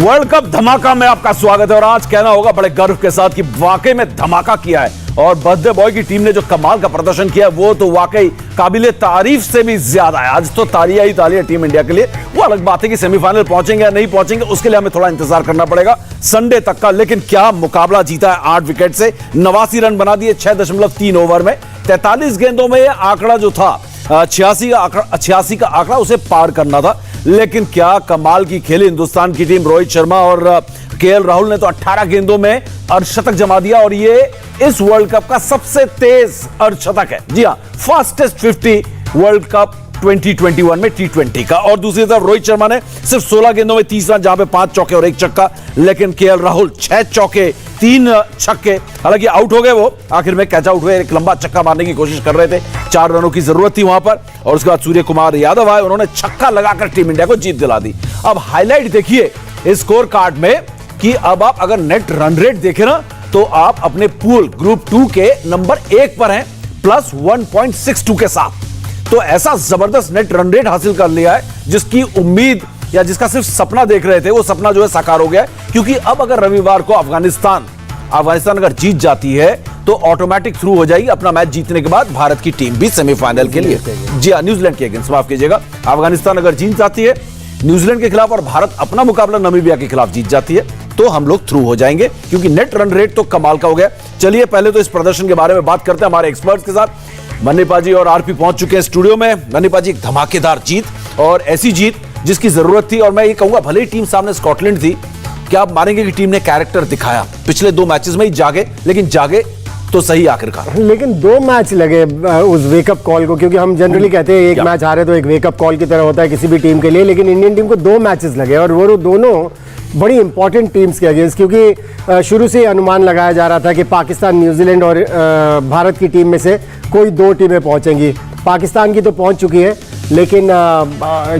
World cup धमाका में आपका स्वागत है और आज कहना होगा बड़े गर्व के साथ कि वाकई में धमाका किया है और बर्थडे बॉय की टीम ने जो कमाल का प्रदर्शन किया वो तो वाकई काबिले तारीफ से भी ज्यादा है। आज तो तालियां ही तालियां टीम इंडिया के लिए। वो अलग बात है कि सेमीफाइनल पहुंचेंगे या नहीं पहुंचेंगे उसके लिए हमें थोड़ा इंतजार करना पड़ेगा संडे तक का। लेकिन क्या मुकाबला जीता है 8 विकेट से, 89 रन बना दिए 6.3 ओवर में। 43 गेंदों में यह आंकड़ा जो था 86 का आंकड़ा उसे पार करना था। लेकिन क्या कमाल की खेली हिंदुस्तान की टीम। रोहित शर्मा और केएल राहुल ने तो 18 गेंदों में अर्धशतक जमा दिया और ये इस वर्ल्ड कप का सबसे तेज अर्धशतक है। जी हां, फास्टेस्ट 50 वर्ल्ड कप 2021 में T20 का। और दूसरी तरफ रोहित शर्मा ने सिर्फ 16 गेंदों में 30 रन, जहां पे 5 चौके और 1 छक्का। लेकिन केएल राहुल 6 चौके 3 छक्के, हालांकि आउट हो गए वो, आखिर में कैच आउट हुए। एक लंबा छक्का मारने की कोशिश कर रहे थे, 4 रनों की जरूरत थी वहां पर। और उसके बाद सूर्य कुमार यादव आए, उन्होंने छक्का लगाकर टीम इंडिया को जीत दिला दी। अब हाईलाइट देखिए इस स्कोर कार्ड में कि अब आप अगर नेट रन रेट देखें ना तो आप अपने पूल ग्रुप 2 के नंबर 1 पर हैं प्लस 1.62 के साथ। तो ऐसा जबरदस्त नेट रन रेट हासिल कर लिया है जिसकी उम्मीद या जिसका सिर्फ सपना देख रहे थे वो सपना जो है साकार हो गया है। क्योंकि अब अगर रविवार को अफगानिस्तान अगर जीत जाती है तो ऑटोमेटिक थ्रू हो जाएगी। अपना मैच जीतने के बाद भारत की टीम भी सेमीफाइनल के लिए, जी हां, न्यूजीलैंड के अगेंस्ट, माफ कीजिएगा, अफगानिस्तान अगर जीत जाती है न्यूजीलैंड के खिलाफ और भारत अपना मुकाबला नामीबिया के खिलाफ जीत जाती है तो हम लोग थ्रू हो जाएंगे। क्योंकि नेट रन रेट तो कमाल का हो गया। चलिए पहले तो इस प्रदर्शन के बारे में बात करते हैं हमारे एक्सपर्ट्स के साथ। मन्नी पाजी और आरपी पहुंच चुके हैं स्टूडियो में। मन्नी पाजी, एक धमाकेदार जीत और ऐसी जीत जिसकी जरूरत थी। और मैं ये कहूंगा भले ही टीम सामने स्कॉटलैंड थी, क्या आप मानेंगे कि टीम ने कैरेक्टर दिखाया। पिछले 2 मैचेस में ही जागे, लेकिन जागे तो सही आखिरकार। लेकिन 2 मैच लगे उस वेकअप कॉल को, क्योंकि हम जनरली कहते हैं एक मैच हारे तो एक वेकअप कॉल की तरह होता है किसी भी टीम के लिए। लेकिन इंडियन टीम को 2 मैचेस लगे और वो दोनों बड़ी इंपॉर्टेंट टीम्स के अगेंस्ट। क्योंकि शुरू से अनुमान लगाया जा रहा था कि पाकिस्तान, न्यूजीलैंड और भारत की टीम में से कोई 2 टीमें पहुंचेंगी। पाकिस्तान की तो पहुंच चुकी है, लेकिन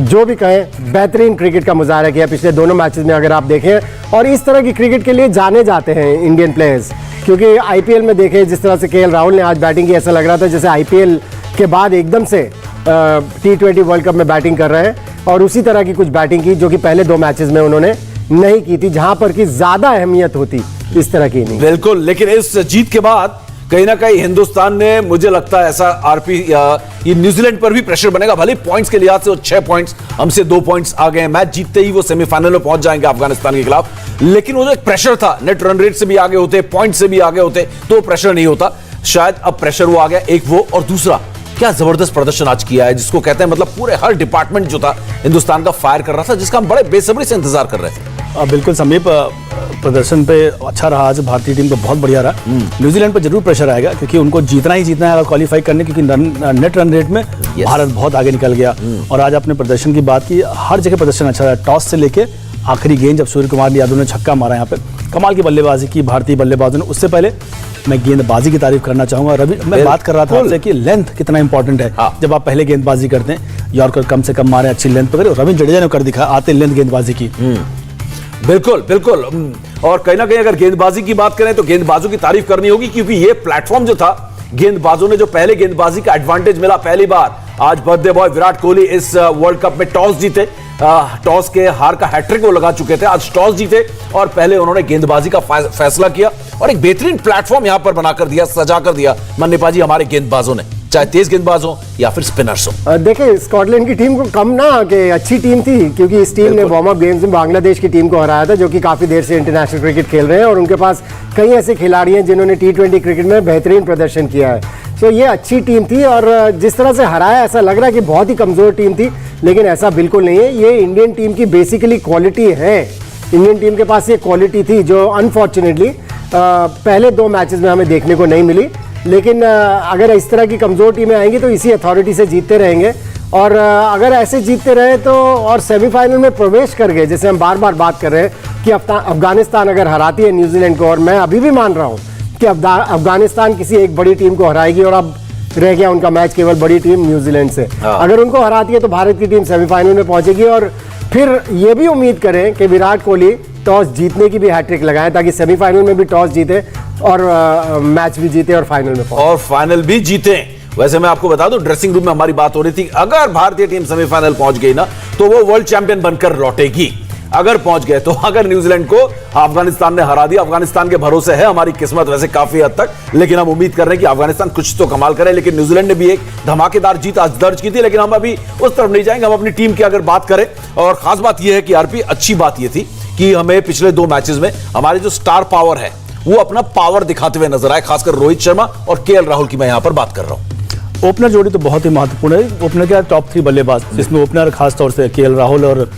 जो भी कहें बेहतरीन क्रिकेट का मुजाहरा किया पिछले दोनों मैचेस में अगर आप देखें। और इस तरह की क्रिकेट के लिए जाने जाते हैं इंडियन प्लेयर्स। क्योंकि आईपीएल में देखें जिस तरह से केएल राहुल ने आज बैटिंग की, ऐसा लग रहा था जैसे आईपीएल के बाद एकदम से T20 वर्ल्ड कप में बैटिंग कर रहे हैं। और उसी तरह की कुछ बैटिंग की जो कि पहले 2 मैचेस में उन्होंने नहीं की थी, जहां पर की ज्यादा अहमियत होती इस तरह की नहीं। बिल्कुल, लेकिन इस जीत के बाद कहीं ना कहीं हिंदुस्तान ने, मुझे लगता है ऐसा आरपी, ये न्यूजीलैंड पर भी प्रेशर बनेगा। भले पॉइंट्स के लिहाज से वो 6 पॉइंट्स, हमसे 2 पॉइंट्स आ गए हैं। मैच जीतते ही वो सेमीफाइनल में पहुंच जाएंगे अफगानिस्तान के खिलाफ। लेकिन वो जो एक प्रेशर था, नेट रन रेट से भी आगे होते, पॉइंट से भी आगे होते तो वो प्रेशर नहीं होता। शायद अब प्रेशर वो आ गया, एक वो, और दूसरा क्या जबरदस्त प्रदर्शन आज किया है, जिसको कहते हैं मतलब पूरे हर डिपार्टमेंट जो था हिंदुस्तान का फायर कर रहा था, जिसका हम बड़े बेसब्री से इंतजार कर रहे थे। बिल्कुल समीप, प्रदर्शन पे अच्छा रहा आज, भारतीय टीम को बहुत बढ़िया रहा। न्यूजीलैंड पर जरूर प्रेशर आएगा क्योंकि उनको जीतना ही जीतना है क्वालिफाई करने, क्योंकि नेट रन रेट में भारत बहुत आगे निकल गया। और आज अपने प्रदर्शन की बात की, हर जगह प्रदर्शन अच्छा रहा। टॉस से लेके आखिरी गेंद जब सूर्य कुमार यादव ने छक्का मारा, यहाँ पे कमाल की बल्लेबाजी की भारतीय बल्लेबाजों ने। उससे पहले मैं गेंदबाजी की तारीफ करना चाहूंगा। रवि, मैं बात कर रहा था आपसे कि लेंथ कितना इंपॉर्टेंट है। जब आप पहले गेंदबाजी करते हैं, यॉर्कर कम से कम मारे, अच्छी लेंथ पकड़े। रविंद्र जडेजा ने कर दिखा आते लेंथ गेंदबाजी की। बिल्कुल बिल्कुल। और कहीं ना कहीं अगर गेंदबाजी की बात करें तो गेंदबाजों की तारीफ करनी होगी, क्योंकि ये प्लेटफॉर्म जो था, गेंदबाजों ने जो पहले गेंदबाजी का एडवांटेज मिला पहली बार, आज बर्थडे बॉय विराट कोहली इस वर्ल्ड कप में टॉस जीते, टॉस के हार का हैट्रिक वो लगा चुके थे, आज टॉस जीते और पहले उन्होंने गेंदबाजी का फैसला किया और एक बेहतरीन प्लेटफॉर्म यहां पर बनाकर दिया, सजा कर दिया मन्ने पाजी हमारे गेंदबाजों ने, चाहे तेज गेंदबाज हो या फिर स्पिनर्स हो। देखिए स्कॉटलैंड की टीम को कम ना कि अच्छी टीम थी, क्योंकि इस टीम ने वार्म अप गेम्स में बांग्लादेश की टीम को हराया था, जो कि काफी देर से इंटरनेशनल क्रिकेट खेल रहे हैं और उनके पास कई ऐसे खिलाड़ी हैं जिन्होंने T20 क्रिकेट में बेहतरीन प्रदर्शन किया है। तो ये अच्छी टीम थी और जिस तरह से हराया ऐसा लग रहा है कि बहुत ही कमजोर टीम थी, लेकिन ऐसा बिल्कुल नहीं है। ये इंडियन टीम की बेसिकली क्वालिटी है। इंडियन टीम के पास ये क्वालिटी थी जो अनफॉर्चुनेटली पहले 2 मैचेस में हमें देखने को नहीं मिली। लेकिन अगर इस तरह की कमजोर टीमें आएंगी तो इसी अथॉरिटी से जीतते रहेंगे। और अगर ऐसे जीतते रहे तो और सेमीफाइनल में प्रवेश कर गए, जैसे हम बार बार बात कर रहे हैं कि अफगानिस्तान अगर हराती है न्यूजीलैंड को, और मैं अभी भी मान रहा हूँ कि अफगानिस्तान किसी एक बड़ी टीम को हराएगी और अब रह गया उनका मैच केवल बड़ी टीम न्यूजीलैंड से। अगर उनको हराती है तो भारत की टीम सेमीफाइनल में पहुंचेगी। और फिर ये भी उम्मीद करें कि विराट कोहली टॉस जीतने की भी हैट्रिक लगाएं ताकि सेमीफाइनल में भी टॉस जीते और मैच भी जीते और फाइनल में और फाइनल भी जीते। वैसे मैं आपको बता दूं, ड्रेसिंग रूम में हमारी बात हो रही थी, अगर भारतीय टीम सेमीफाइनल पहुंच गई ना तो वो वर्ल्ड चैंपियन बनकर लौटेगी। अगर पहुंच गए तो अगर न्यूजीलैंड को अफगानिस्तान ने हरा दिया, अफगानिस्तान के भरोसे है हमारी किस्मत वैसे काफी हद तक, लेकिन हम उम्मीद कर रहे हैं कि अफगानिस्तान कुछ तो कमाल करे। लेकिन न्यूजीलैंड ने भी एक धमाकेदार जीत आज दर्ज की थी, लेकिन हम अभी उस तरफ नहीं जाएंगे। हम अपनी टीम की अगर बात करें, और खास बात यह है कि आरपी अच्छी बात यह थी कि हमें पिछले 2 मैचेस में हमारे जो स्टार पावर है वो अपना पावर दिखाते हुए नजर आए, खासकर रोहित शर्मा और केएल राहुल की मैं यहां पर बात कर रहा हूं। ओपनर जोड़ी तो बहुत ही महत्वपूर्ण है। ओपनर क्या टॉप 3 बल्लेबाज, जिसमें ओपनर खासतौर से केएल राहुल और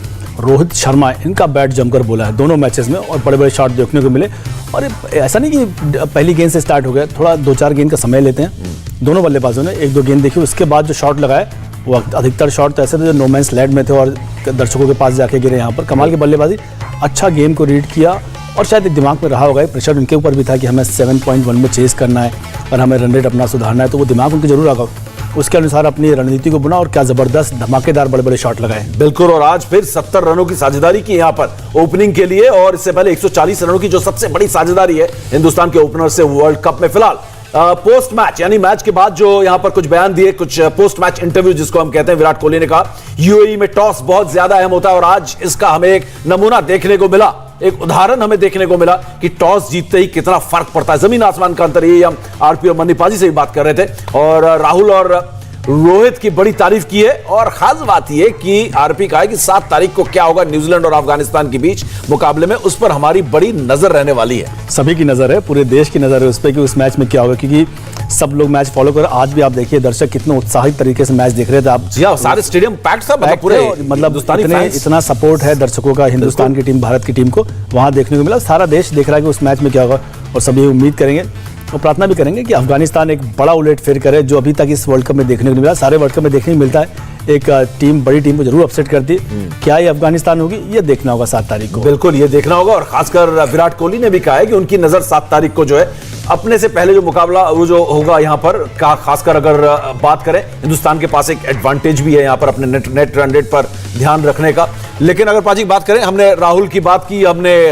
रोहित शर्मा, इनका बैट जमकर बोला है दोनों मैचेस में, और बड़े बड़े शॉट देखने को मिले। और ऐसा नहीं कि पहली गेंद से स्टार्ट हो गया, थोड़ा 2-4 गेंद का समय लेते हैं दोनों बल्लेबाजों ने। 1-2 गेंद देखी, उसके बाद जो शॉट लगाए वो अधिकतर शॉट तो ऐसे थे जो नो मैंस लैंड में थे और दर्शकों के पास जाके गिरे। यहाँ पर कमाल की बल्लेबाजी, अच्छा गेम को रीड किया, और शायद दिमाग में रहा होगा, प्रेशर उनके ऊपर भी था कि हमें 7.1 में चेस करना है और हमें रन रेट अपना सुधारना है, तो वो दिमाग उनके जरूर रहा। उसके अनुसार अपनी रणनीति को बुना और क्या जबरदस्त धमाकेदार बड़े बड़े शॉट लगाए। बिल्कुल, और आज फिर 70 रनों की साझेदारी की यहां पर ओपनिंग के लिए, और इससे पहले 140 रनों की जो सबसे बड़ी साझेदारी है हिंदुस्तान के ओपनर से वर्ल्ड कप में। फिलहाल पोस्ट मैच यानी मैच के बाद जो यहां पर कुछ बयान दिए, कुछ पोस्ट मैच इंटरव्यू जिसको हम कहते हैं, विराट कोहली ने कहा यूएई में टॉस बहुत ज्यादा अहम होता है, और आज इसका हमें एक नमूना देखने को मिला, एक उदाहरण हमें देखने को मिला कि टॉस जीतते ही कितना फर्क पड़ता है, जमीन आसमान का अंतर। ये हम आरपी और मन्नी पाजी से भी बात कर रहे थे, और राहुल और रोहित की बड़ी तारीफ की है। और खास बात यह कि आरपी कहा है कि 7 तारीख को क्या होगा न्यूजीलैंड और अफगानिस्तान के बीच मुकाबले में, उस पर हमारी बड़ी नजर रहने वाली है। सभी की नजर है, पूरे देश की नजर है उस पर कि उस मैच में क्या होगा, क्योंकि सब लोग मैच फॉलो कर। आज भी आप देखिए दर्शक कितने उत्साहित तरीके से मैच देख रहे थे। आप जी हाँ, सारे स्टेडियम पैक्ड था, मतलब पूरे इतना सपोर्ट है दर्शकों का हिंदुस्तान की टीम, भारत की टीम को वहां देखने को मिला। सारा देश देख रहा है कि उस मैच में क्या होगा, और सभी उम्मीद करेंगे और प्रार्थना भी करेंगे कि अफगानिस्तान एक बड़ा उलटफेर करे, जो अभी तक इस वर्ल्ड कप में देखने को नहीं मिला। सारे वर्ल्ड कप में देखने को मिलता है एक टीम बड़ी टीम को जरूर अपसेट करती है। क्या ये अफगानिस्तान होगी, ये देखना होगा 7 तारीख को। बिल्कुल, ये देखना होगा। और खासकर विराट कोहली ने भी कहा है कि उनकी नजर 7 तारीख को जो है अपने से पहले जो मुकाबला वो जो होगा यहाँ पर, खासकर अगर बात करें, हिंदुस्तान के पास एक एडवांटेज भी है यहाँ पर अपने नेट रन रेट पर ध्यान रखने का। लेकिन अगर पाजी बात करें, हमने राहुल की बात की, हमने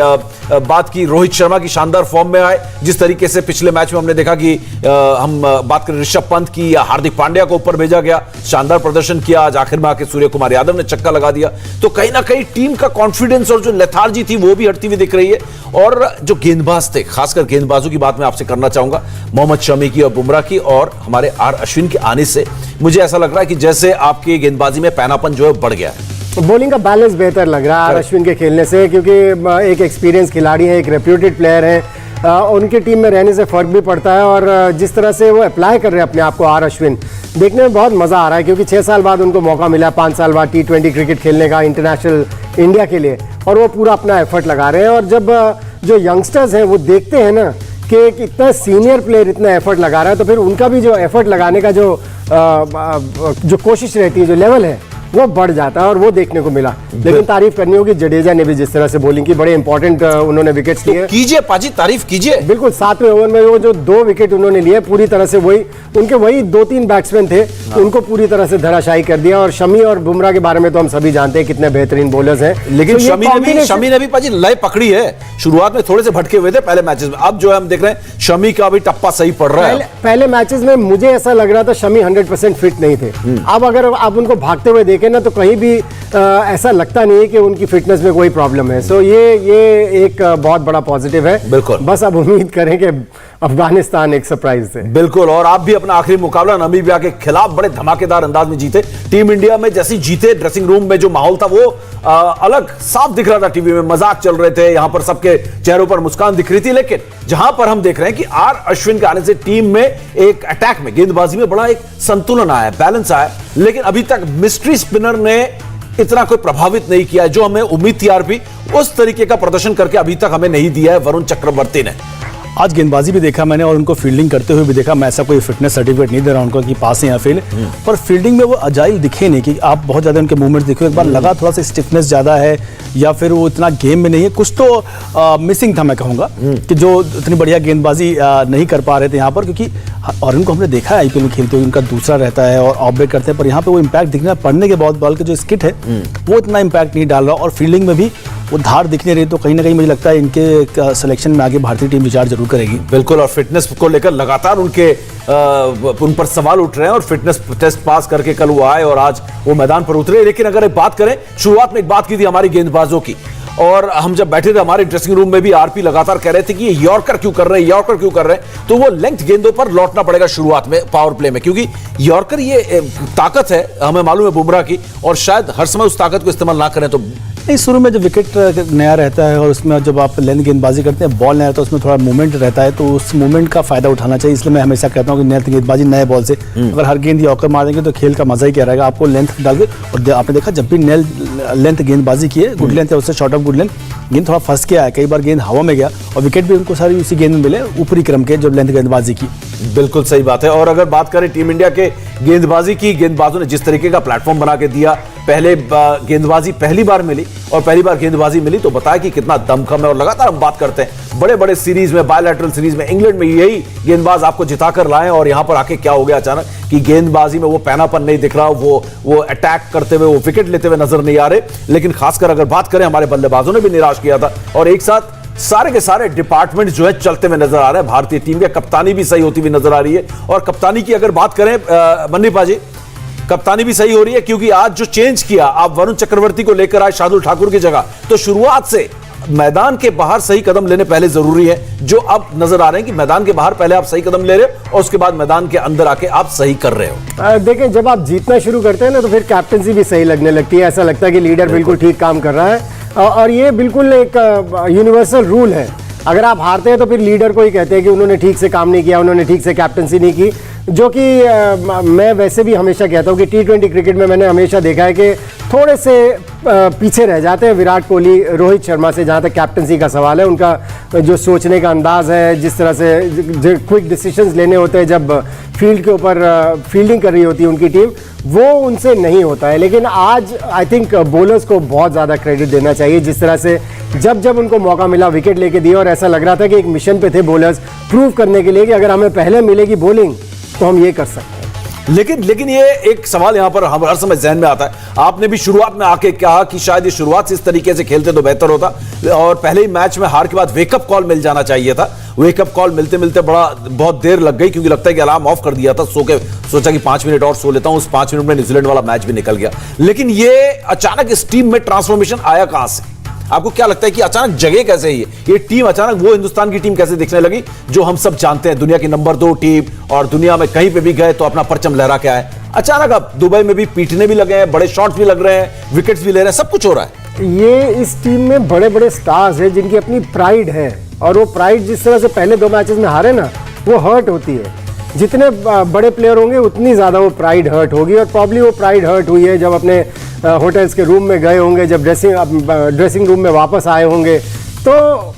बात की रोहित शर्मा की शानदार फॉर्म में आए, जिस तरीके से पिछले मैच में हमने देखा कि हम बात करें ऋषभ पंत की या हार्दिक पांड्या को ऊपर भेजा गया, शानदार प्रदर्शन किया। आज आखिर में आके सूर्य कुमार यादव ने चक्का लगा दिया, तो कहीं ना कहीं टीम का कॉन्फिडेंस और जो लेथार्जी थी वो भी हटती हुई दिख रही है। और जो गेंदबाज थे, खासकर गेंदबाजों की बात मैं आपसे करना चाहूंगा, मोहम्मद शमी की और बुमराह की, और हमारे आर अश्विन के आने से मुझे ऐसा लग रहा है कि जैसे आपकी गेंदबाजी में पैनापन जो है बढ़ गया है। बॉलिंग का बैलेंस बेहतर लग रहा है अश्विन के खेलने से, क्योंकि एक एक्सपीरियंस खिलाड़ी है, एक रेप्यूटेड प्लेयर है, उनकी टीम में रहने से फर्क भी पड़ता है। और जिस तरह से वो अप्लाई कर रहे हैं अपने आप को आर अश्विन, देखने में बहुत मज़ा आ रहा है, क्योंकि 6 साल बाद उनको मौका मिला, 5 साल बाद T20 क्रिकेट खेलने का इंटरनेशनल इंडिया के लिए, और वो पूरा अपना एफर्ट लगा रहे हैं। और जब जो यंगस्टर्स हैं वो देखते हैं ना कि एक इतना सीनियर प्लेयर इतना एफर्ट लगा रहा है, तो फिर उनका भी जो एफर्ट लगाने का जो कोशिश रहती है, जो लेवल है, वो बढ़ जाता है, और वो देखने को मिला। लेकिन तारीफ करनी होगी जडेजा ने भी, जिस तरह से बॉलिंग की, बड़े इंपॉर्टेंट उन्होंने विकेट्स लिए। कीजिए पाजी, तारीफ कीजिए। बिल्कुल, 7वें ओवर में वो जो 2 विकेट उन्होंने लिए, पूरी तरह से वही 2-3 बैट्समैन थे, उनको पूरी तरह से धराशायी कर दिया। और शमी और बुमराह के बारे में तो हम सभी जानते हैं कितने बेहतरीन बॉलर्स हैं। लेकिन शमी ने भी पाजी लय पकड़ी है। शुरुआत में थोड़े से भटके हुए थे पहले मैचेस में, अब जो है हम देख रहे हैं शमी का भी टप्पा सही पड़ रहा है। पहले मैचेस में मुझे ऐसा लग रहा था शमी 100% फिट नहीं थे। अब अगर आप उनको भागते हुए देखें ना, तो कहीं भी ऐसा लगता नहीं है कि उनकी फिटनेस में कोई प्रॉब्लम है। सो ये एक बहुत बड़ा पॉजिटिव है। बिल्कुल, बस अब उम्मीद करें कि अफगानिस्तान एक सरप्राइज दे। बिल्कुल, और आप भी अपना आखिरी मुकाबला नामीबिया के खिलाफ बड़े धमाकेदार अंदाज में जीते। टीम इंडिया में जैसे जीते, ड्रेसिंग रूम में जो माहौल था वो अलग साफ दिख रहा था, टीवी में मजाक चल रहे थे, यहां पर सबके चेहरों पर मुस्कान दिख रही थी। लेकिन जहां पर हम देख रहे हैं कि आर अश्विन के आने से टीम में एक अटैक में, गेंदबाजी में बड़ा एक संतुलन आया, बैलेंस आया। लेकिन अभी तक मिस्ट्री स्पिनर ने इतना कोई प्रभावित नहीं किया, जो हमें उम्मीद थी आरपी, उस तरीके का प्रदर्शन करके अभी तक हमें नहीं दिया है वरुण चक्रवर्ती ने। आज गेंदबाजी भी देखा मैंने और उनको फील्डिंग करते हुए भी देखा। मैं ऐसा कोई फिटनेस सर्टिफिकेट नहीं दे रहा उनको कि पास है या फेल, पर फील्डिंग में वो अजाइल दिखे नहीं कि आप बहुत ज़्यादा उनके मूवमेंट्स देखो। एक बार लगा थोड़ा सा स्टिफनेस ज़्यादा है या फिर वो इतना गेम में नहीं है, कुछ तो मिसिंग था मैं कहूँगा, कि जो इतनी बढ़िया गेंदबाजी नहीं कर पा रहे थे यहाँ पर। क्योंकि और उनको हमने देखा है IPL में खेलते हुए, उनका दूसरा रहता है और ऑफ ब्रेक करते हैं, पर यहाँ पे वो इम्पैक्ट दिखना पड़ने के बाद बॉल के जो स्किट है वो इतना इम्पैक्ट नहीं डाल रहा, और फील्डिंग में भी वो धार दिख नहीं रही। तो कहीं ना कहीं मुझे लगता है इनके सिलेक्शन में आगे भारतीय टीम विचार जरूर करेगी। बिल्कुल, और फिटनेस को लेकर लगातार उन पर सवाल उठ रहे हैं, और फिटनेस टेस्ट पास करके कल वो आए और आज वो मैदान पर उतरे। लेकिन अगर एक बात करें, शुरुआत में एक बात की थी हमारी गेंदबाजों की, और हम जब बैठे थे हमारे ड्रेसिंग रूम में भी आरपी लगातार कह रहे थे कि ये यॉर्कर क्यों कर रहे हैं, यॉर्कर क्यों कर रहे हैं। तो वो लेंथ गेंदों पर लौटना पड़ेगा शुरुआत में पावर प्ले में, क्योंकि यॉर्कर ये ताकत है, हमें मालूम है बुमराह की, और शायद हर समय उस ताकत को इस्तेमाल ना करें तो नहीं। शुरू में जब विकेट नया रहता है और उसमें जब आप लेंथ गेंदबाजी करते हैं, बॉल नया रहता है, उसमें थोड़ा मूवमेंट रहता है, तो उस मूवमेंट का फायदा उठाना चाहिए। इसलिए मैं हमेशा कहता हूँ कि लेंथ गेंदबाजी नए बॉल से, अगर हर गेंद यॉर्कर मार देंगे तो खेल का मजा ही क्या रहेगा। आपको लेंथ डाल के, और आपने देखा जब भी लेंथ गेंदबाजी की है, गुड लेंथ है उससे शॉर्ट ऑफ गुड लेंथ, गेंद थोड़ा फंस के आया, कई बार गेंद हवा में गया और विकेट भी उनको सारी उसी गेंद में मिले, ऊपरी क्रम के जब लेंथ गेंदबाजी की। बिल्कुल सही बात है। और अगर बात करें टीम इंडिया के गेंदबाजी की, गेंदबाजों ने जिस तरीके का प्लेटफॉर्म बना के दिया, पहले गेंदबाजी पहली बार मिली और पहली बार गेंदबाजी मिली तो बताया कि कितना दमखम है। और लगातार हम बात करते हैं बड़े बड़े सीरीज में, बायलैटरल सीरीज में, इंग्लैंड में यही गेंदबाज आपको जिताकर लाए, और यहां पर आके क्या हो गया अचानक कि गेंदबाजी में वो पैनापन नहीं दिख रहा, वो अटैक करते हुए, वो विकेट लेते हुए नजर नहीं आ रहे। लेकिन खासकर अगर बात करें, हमारे बल्लेबाजों ने भी निराश किया था, और एक साथ सारे के सारे डिपार्टमेंट जो है चलते हुए नजर आ रहे हैं। भारतीय टीम की कप्तानी भी सही होती हुई नजर आ रही है, और कप्तानी की अगर बात करें मन्नी पाजी, कप्तानी भी सही हो रही है, क्योंकि आज जो चेंज किया, आप वरुण चक्रवर्ती को लेकर आए शार्दुल ठाकुर की जगह, तो शुरुआत से मैदान के बाहर सही कदम लेने पहले जरूरी है, जो अब नजर आ रहे हैं कि मैदान के बाहर पहले आप सही कदम ले रहे हो और उसके बाद मैदान के अंदर आके आप सही कर रहे हो। देखें, जब आप जीतना शुरू करते हैं ना तो फिर कैप्टनसी भी सही लगने लगती है, ऐसा लगता है कि लीडर बिल्कुल ठीक काम कर रहा है। और ये बिल्कुल एक यूनिवर्सल रूल है, अगर आप हारते हैं तो फिर लीडर को ही कहते हैं कि उन्होंने ठीक से काम नहीं किया, उन्होंने ठीक से कैप्टनसी नहीं की, जो कि मैं वैसे भी हमेशा कहता हूँ कि T20 क्रिकेट में मैंने हमेशा देखा है कि थोड़े से पीछे रह जाते हैं विराट कोहली, रोहित शर्मा से, जहाँ तक कैप्टनसी का सवाल है। उनका जो सोचने का अंदाज है, जिस तरह से जो क्विक डिसीजंस लेने होते हैं जब फील्ड के ऊपर फील्डिंग कर रही होती है उनकी टीम, वो उनसे नहीं होता है। लेकिन आज आई थिंक बॉलर्स को बहुत ज़्यादा क्रेडिट देना चाहिए, जिस तरह से जब जब उनको मौका मिला विकेट लेके दिया, और ऐसा लग रहा था कि एक मिशन पे थे बॉलर्स प्रूव करने के लिए कि अगर हमें पहले मिलेगी बॉलिंग तो हम ये कर सकते हैं। लेकिन ये एक सवाल यहां पर हर समय जहन में आता है, आपने भी शुरुआत में आके कहा कि शायद ये शुरुआत से इस तरीके से खेलते तो बेहतर होता, और पहले ही मैच में हार के बाद वेकअप कॉल मिल जाना चाहिए था। वेकअप कॉल मिलते मिलते बहुत देर लग गई, क्योंकि लगता है कि अलार्म ऑफ कर दिया था, सोचा कि 5 मिनट और सो लेता हूं, उस 5 मिनट में न्यूजीलैंड वाला मैच भी निकल गया। लेकिन ये अचानक इस टीम में ट्रांसफॉर्मेशन आया कहां से? आपको क्या लगता है कि अचानक जगह कैसे ये टीम अचानक वो हिंदुस्तान की टीम कैसे दिखने लगी जो हम सब जानते हैं, दुनिया की नंबर 2 टीम, और दुनिया में कहीं पे भी गए तो अपना परचम लहरा के आए। अचानक अब दुबई में भी पीटने भी लगे हैं, बड़े शॉट्स भी लग रहे हैं, विकेट्स भी ले रहे हैं, सब कुछ हो रहा है। ये इस टीम में बड़े बड़े स्टार्स हैं जिनकी अपनी प्राइड है, और वो प्राइड जिस तरह से पहले 2 मैचेस में हारे ना, वो हर्ट होती है। जितने बड़े प्लेयर होंगे उतनी ज़्यादा वो प्राइड हर्ट होगी, और प्रॉब्ली वो प्राइड हर्ट हुई है जब अपने होटल्स के रूम में गए होंगे, जब ड्रेसिंग रूम में वापस आए होंगे, तो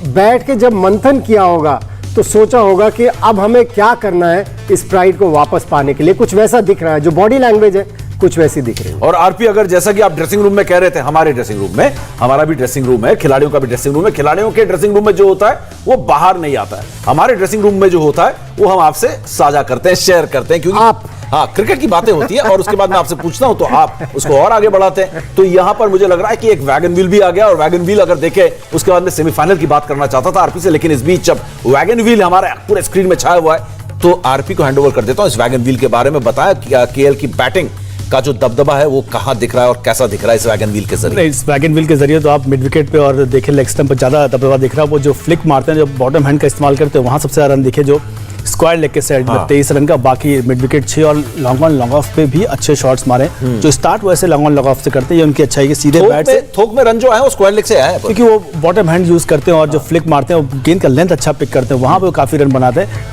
बैठ के जब मंथन किया होगा तो सोचा होगा कि अब हमें क्या करना है इस प्राइड को वापस पाने के लिए। कुछ वैसा दिख रहा है, जो बॉडी लैंग्वेज है कुछ वैसी दिख रही है। और आरपी, अगर जैसा कि आप ड्रेसिंग रूम में कह रहे थे, हमारे ड्रेसिंग रूम में, हमारा भी ड्रेसिंग रूम है, खिलाड़ियों का भी ड्रेसिंग रूम है, खिलाड़ियों के ड्रेसिंग रूम में जो होता है वो बाहर नहीं आता है, हमारे ड्रेसिंग रूम में जो होता है वो हम आपसे साझा करते हैं, शेयर करते हैं, क्योंकि आप हाँ क्रिकेट की बातें होती है, और उसके बाद मैं आपसे पूछता हूं तो आप उसको और आगे बढ़ाते हैं। तो यहां पर मुझे लग रहा है कि एक वैगन व्हील भी आ गया, और वैगन व्हील अगर देखे, उसके बाद मैं सेमीफाइनल की बात करना चाहता था आरपी से, लेकिन इस बीच जब वैगन व्हील हमारे पूरे स्क्रीन में छाया हुआ है तो आरपी को हैंडओवर कर देता हूं। इस वैगन व्हील के बारे में बताया कि केएल की बैटिंग का जो दबदबा है वो कहां दिख रहा है और कैसा दिख रहा है इस वैगन व्हील के जरिए? इस वैगन व्हील के जरिए तो आप मिड विकेट पे और देखें लेग स्टंप पर ज्यादा दबदबा दिख रहा है। वो जो फ्लिक मारते हैं, जो बॉटम हैंड का इस्तेमाल करते हैं, वहां सबसे ज्यादा रन दिखे, जो स्क्वायर लेग के साइड में 23 रन का, बाकी मिड विकेट 6, और लॉन्ग ऑन लॉन्ग ऑफ पे भी अच्छे शॉट्स मारे। जो स्टार्ट वैसे लॉन्ग ऑन लॉन्ग ऑफ से करते हैं, ये उनकी अच्छाई है, सीधे बैट से थोक में रन जो आए वो स्क्वायर लेग से आया है, क्योंकि वो बॉटम हैंड यूज करते हैं, और जो फ्लिक मारते हैं वो गेंद का लेंथ अच्छा पिक करते हैं, वहां पे वो काफी रन बनाते हैं।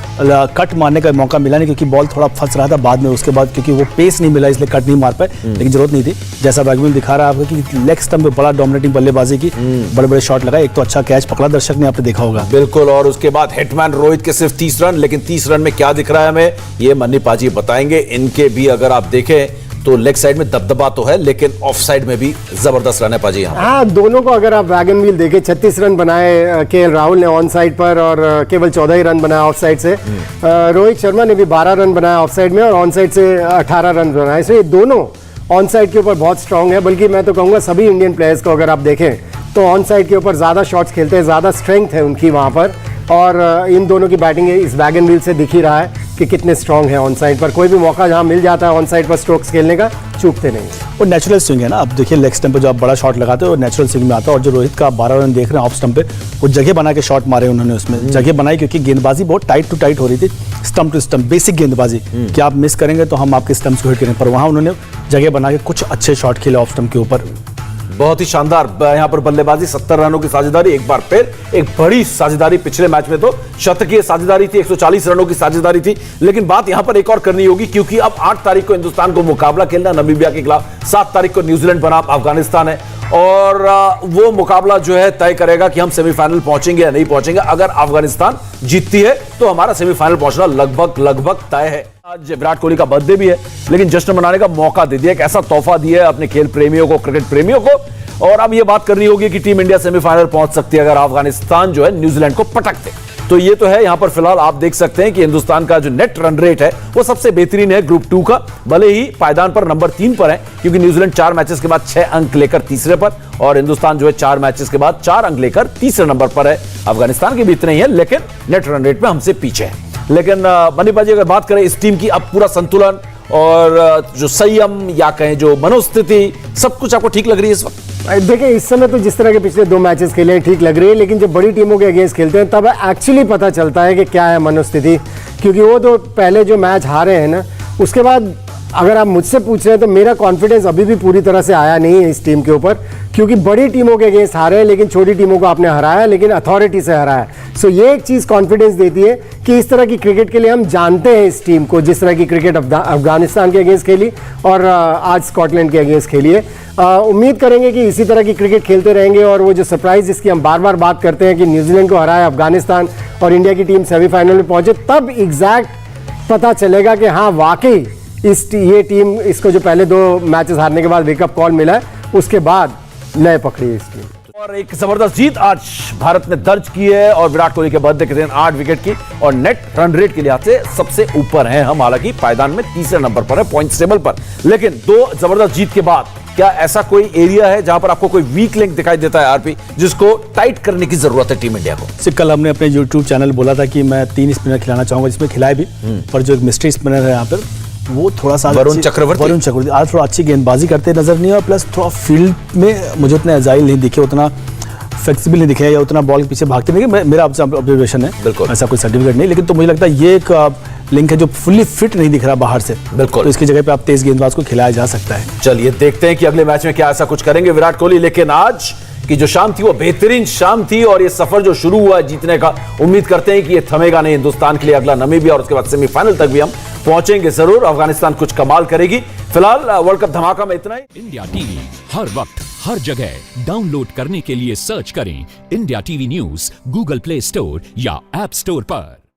कट मारने का मौका मिला नहीं, क्योंकि बॉल थोड़ा फंस रहा था बाद में, उसके बाद क्योंकि वो पेस नहीं मिला इसलिए कट नहीं मार पाए, लेकिन जरूरत नहीं थी। जैसा बैगविल दिखा रहा है आपको कि लेग स्टंप पे बड़ा डोमिनेटिंग बल्लेबाजी की, बड़े बड़े शॉट लगाए, एक तो अच्छा कैच पकड़ा, दर्शक ने आपने देखा होगा। बिल्कुल, और उसके बाद हिटमैन रोहित के सिर्फ 30 रन, लेकिन 30 रन में क्या दिख रहा है हमें, ये मन्नी पाजी बताएंगे। इनके भी अगर आप देखें तो लेग साइड में दबदबा तो है, लेकिन ऑफ साइड में भी जबरदस्त रन है पाजी यहाँ। हाँ, दोनों को अगर आप वैगन व्हील देखें, 36 रन बनाए केएल राहुल ने ऑन साइड पर, और केवल 14 ही रन बनाया ऑफ साइड से। रोहित शर्मा ने भी 12 रन बनाया ऑफ साइड में, और ऑन साइड से 18 रन बनाए। इसलिए दोनों ऑन साइड के ऊपर बहुत स्ट्रांग है, बल्कि मैं तो कहूँगा सभी इंडियन प्लेयर्स को अगर आप देखें तो ऑन साइड के ऊपर ज़्यादा शॉट्स खेलते हैं, ज़्यादा स्ट्रेंथ है उनकी वहाँ पर, और इन दोनों की बैटिंग इस वैगन व्हील से दिख ही रहा है कि कितने स्ट्रांग है ऑन साइड पर। कोई भी मौका जहाँ मिल जाता है ऑन साइड पर स्ट्रोक्स खेलने का, चूकते नहीं हैं। और नेचुरल स्विंग है ना, अब देखिए लेग स्टंप पे जो आप बड़ा शॉट लगाते हो नेचुरल स्विंग में आता है। और जो रोहित का 12 रन देख रहे हैं ऑफ स्टंप पे, वो जगह बना के शॉट मारे उन्होंने, उसमें जगह बनाई क्योंकि गेंदबाजी बहुत टाइट टू टाइट हो रही थी, स्टंप टू स्टंप, बेसिक गेंदबाजी कि आप मिस करेंगे तो हम आपके स्टंप्स को हिट करेंगे, पर वहाँ उन्होंने जगह बना के कुछ अच्छे शॉट खेले ऑफ स्टंप के ऊपर। बहुत ही शानदार यहाँ पर बल्लेबाजी, 70 रनों की साझेदारी, एक बार फिर एक बड़ी साझेदारी। पिछले मैच में तो शतकीय साझेदारी थी, 140 रनों की साझेदारी थी, लेकिन बात यहां पर एक और करनी होगी क्योंकि अब 8 तारीख को हिंदुस्तान को मुकाबला खेलना नामीबिया के खिलाफ, 7 तारीख को न्यूजीलैंड बनाम अफगानिस्तान है और वो मुकाबला जो है तय करेगा कि हम सेमीफाइनल पहुंचेंगे या नहीं पहुंचेंगे। अगर अफगानिस्तान जीतती है तो हमारा सेमीफाइनल पहुंचना लगभग तय है। आज विराट कोहली का बर्थडे भी है, लेकिन जश्न मनाने का मौका दे दिया, एक ऐसा तोहफा दिया है अपने खेल प्रेमियों को, क्रिकेट प्रेमियों को। और अब यह बात करनी होगी कि टीम इंडिया सेमीफाइनल पहुंच सकती है अगर अफगानिस्तान जो है न्यूजीलैंड को पटकते। तो ये तो है, यहां पर फिलहाल आप देख सकते हैं कि हिंदुस्तान का जो नेट रन रेट है वो सबसे बेहतरीन है ग्रुप 2 का, भले ही पायदान पर नंबर 3 पर है क्योंकि न्यूजीलैंड 4 मैचेस के बाद 6 अंक लेकर तीसरे पर और हिंदुस्तान जो है 4 मैचेस के बाद 4 अंक लेकर तीसरे नंबर पर है। अफगानिस्तान के भी इतने ही है, लेकिन नेट रन रेट में हमसे पीछे है। लेकिन मनीष जी, अगर बात करें इस टीम की, अब पूरा संतुलन और जो संयम या कहें जो मनोस्थिति, सब कुछ आपको ठीक लग रही है इस वक्त? देखिए, इस समय तो जिस तरह के पिछले 2 मैचेस खेले हैं ठीक लग रही है, लेकिन जब बड़ी टीमों के अगेंस्ट खेलते हैं तब एक्चुअली पता चलता है कि क्या है मनोस्थिति। क्योंकि वो तो पहले जो मैच हारे हैं ना, उसके बाद अगर आप मुझसे पूछ रहे हैं तो मेरा कॉन्फिडेंस अभी भी पूरी तरह से आया नहीं है इस टीम के ऊपर, क्योंकि बड़ी टीमों के अगेंस्ट हारे हैं लेकिन छोटी टीमों को आपने हराया, लेकिन अथॉरिटी से हराया। सो ये एक चीज़ कॉन्फिडेंस देती है कि इस तरह की क्रिकेट के लिए हम जानते हैं इस टीम को, जिस तरह की क्रिकेट अफगानिस्तान के अगेंस्ट खेली और आज स्कॉटलैंड के अगेंस्ट खेली है। उम्मीद करेंगे कि इसी तरह की क्रिकेट खेलते रहेंगे और वो जो सरप्राइज जिसकी हम बार बार बात करते हैं कि न्यूजीलैंड को हराया अफगानिस्तान और इंडिया की टीम सेमीफाइनल में पहुंचे, तब एग्जैक्ट पता चलेगा कि हाँ वाकई ये टीम, इसको जो पहले 2 मैचेस हारने के बाद वेकअप कॉल मिला है, उसके बाद लय पकड़ी है इस टीम। और एक जबरदस्त जीत आज भारत ने दर्ज की है और विराट कोहली के बर्थडे के दिन 8 विकेट की और नेट रन रेट के लिहाज से सबसे ऊपर हैं हम, हालांकि पायदान में तीसरे नंबर पर है पॉइंट्स टेबल पर। लेकिन 2 जबरदस्त जीत के बाद क्या ऐसा कोई एरिया है जहां पर आपको कोई वीक लिंक दिखाई देता है आरपी, जिसको टाइट करने की जरूरत है टीम इंडिया को? कल हमने अपने YouTube चैनल बोला था कि मैं 3 स्पिनर खिलाना चाहूंगा, जिसमें खिलाए भी, पर जो एक मिस्ट्री स्पिनर है यहाँ पर वो थोड़ा सा वरुण चक्रवर्ती आज थोड़ा अच्छी गेंदबाजी करते नजर नहीं है, प्लस थोड़ा फील्ड में मुझे उतने एजाइल नहीं दिखे, उतना फ्लेक्सिबल नहीं दिखे या उतना बॉल के पीछे भागते नहीं। मेरा ऑब्जर्वेशन है, बिल्कुल ऐसा कोई सर्टिफिकेट नहीं, लेकिन तो मुझे लगता है ये एक लिंक है जो फुल्ली फिट नहीं दिख रहा बाहर से, बिल्कुल, तो इसकी जगह पे आप तेज गेंदबाज को खिलाया जा सकता है। चलिए देखते हैं कि अगले मैच में क्या ऐसा कुछ करेंगे विराट कोहली। लेकिन आज की जो शाम थी वो बेहतरीन शाम थी और ये सफर जो शुरू हुआ है जीतने का, उम्मीद करते हैं कि ये थमेगा नहीं हिंदुस्तान के लिए। अगला नामीबिया और उसके बाद सेमीफाइनल तक भी हम पहुंचेंगे जरूर। अफगानिस्तान कुछ कमाल करेगी। फिलहाल वर्ल्ड कप धमाका में इतना ही। इंडिया टीवी हर वक्त हर जगह डाउनलोड करने के लिए सर्च करें India TV news Google play store या ऐप स्टोर पर।